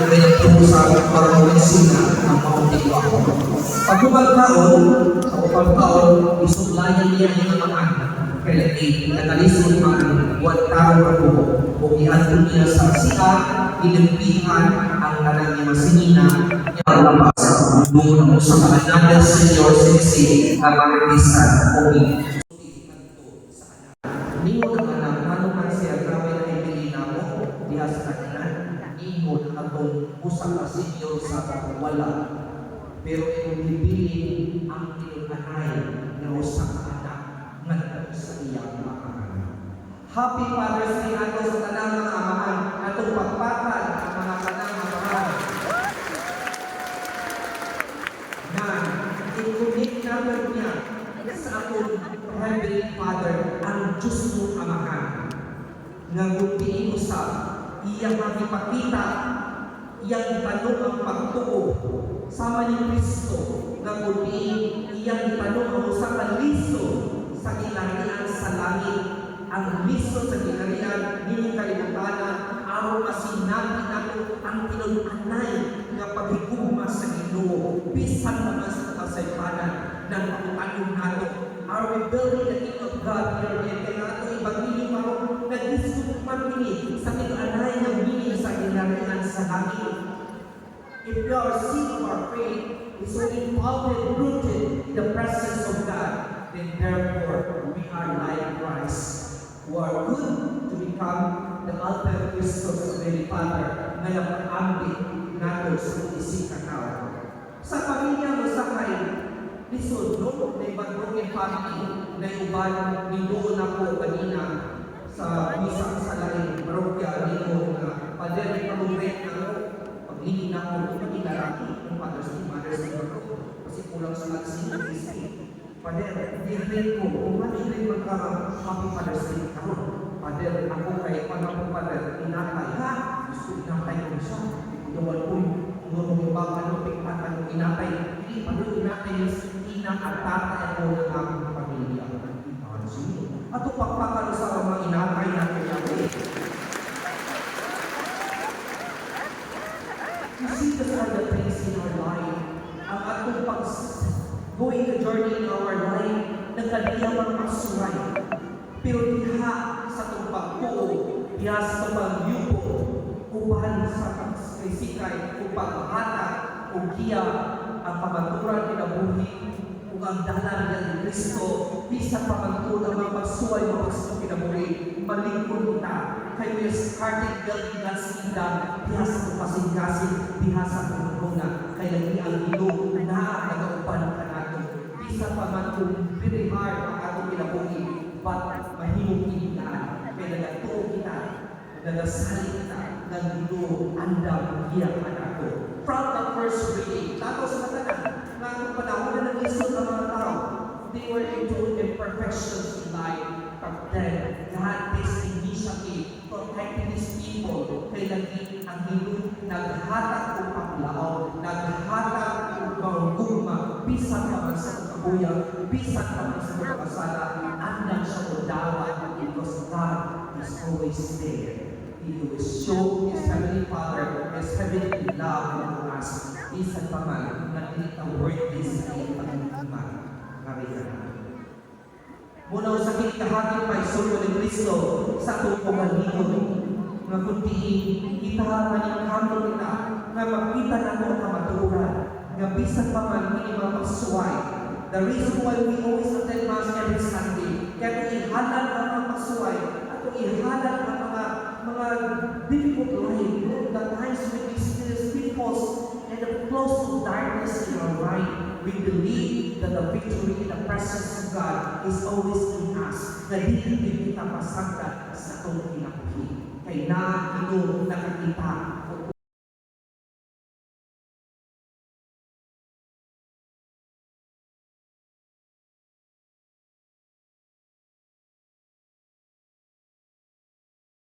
nagkwento sa parang-mesina ng mauntiwa. Pagkubagkaon, sa upagkaon, isuglayan niya ng mga kaya natalisod mga buwan tao ako o iadto niya sa siya, ilimpihan ang tanang niya masinina niya labas doon sa another senior citizen na maripisan o Ningon ang anak, ano man siya, grabe na ibilina mo, diha sa kaninan, ingon atong usa ka senior sa wala. Pero kung ibilin ang tinunanay na usa ka anak, ngadto sa iyang mga anak. Happy Father's Day ato sa tanang mga amahan, atong pagpatan ang mga tanang amahan. Na, i-connect naman niya sa atong Heavenly Father, ang Diyos mong Amahan, nga gumpiin usap, iyang magipakita, iyang itanong ang pagtuo, sama ni Kristo, nga gumpiin, iyang itanong ang usap ang liso sa ilarian sa langit, ang liso sa ilarian, ninyong kalimutan, araw na sinabi nato ang tinunanay nga paghigugma sa Ginoo, bisan naman sa kasaypanan ng pagtanong nato. Are we building the kingdom of God here? Kaya nato ibagili mo na disukman ini sa tinunanay ng meaning sa ilarian sa langit. If we are seed of our faith is so involved and rooted in the presence of God, then therefore we are like Christ, who are good to become the ultimate Christos of the Father, na napag-ambit nato sa isip kakao. Sa pamilya mo sa kain, lisod, no? Na ibang broken family, na iban, nidoon ako kanina sa misang sa laing parokya, nito na padere pag-uwet na ako, paglingin ako, pag-inaraki, ng Mother's Day ako, kasi kulang sa nagsinig. Padere, i-rate ko, kung man-i-rate magka-happy Father's Day ako, padere, ako kay panapong padere, inakay, ha? Gusto inakay ko siya, inuwan ko yung ibang pikatan ng inakay, hindi pa rin inakay yung inang at tatay ako ng aming pamilya. At pagpapalo sa mga inakay na kaya you see, these are the things in our life. Ang atong going the journey in our life, nagkadiyang magsuray. Pero diha sa itong pagpuo, diha sa itong pagyupo, upahan sa sikay, upang hata, o giya, ang pamaturan kinabuhi, kung ang dalan ng Kristo, bisa pamaturan ang mga pagsuway ng Kristo kinabuhi, malingkod kita, kayo yung starting building God's kingdom, diha sa kupasing-kasing, diha sa pumaguna, kaya hindi ang ilo na nagaupan ka nato. Bisa pamaturan, very hard ang atong kinabuhi, but mahimong kinitaan, kaya nagatuo kita, nagasali kita, ng ilo, andam, giyak ka nato. From the first reading, tapos sa katanan, na kung panahon na nag-isod ng mga tao, they were into imperfections in life. But then, God takes initiative, protecting His people, kaya naging ang hilo, naghatag o paglao, naghatag o gugma, bisan ka man sa kabuyan, bisan ka man sa mga kasala, andang siya o dawan, because God is always there. He will show His Heavenly Father, His heavenly love to us. Isan pa man, natin ang word is ay pag-iman. Karita na. Muna sa kinikahakin pa isulto ni Kristo sa tupungan nito. Nga kundi kita maningkamot kita, nga makita na mo ang kamaturan, nga bisan pa man hindi mapagsuway. The reason why we always attend Mass every Sunday, kaya ihalan ang mga pagsuway, at ihalan ang mga difficult life, the times when we experience pitfalls and the close to darkness in our life, we believe that the victory in the presence of God is always in us, na hindi kita masagda sa itong kinabuhi. Kaya na ito nakakita,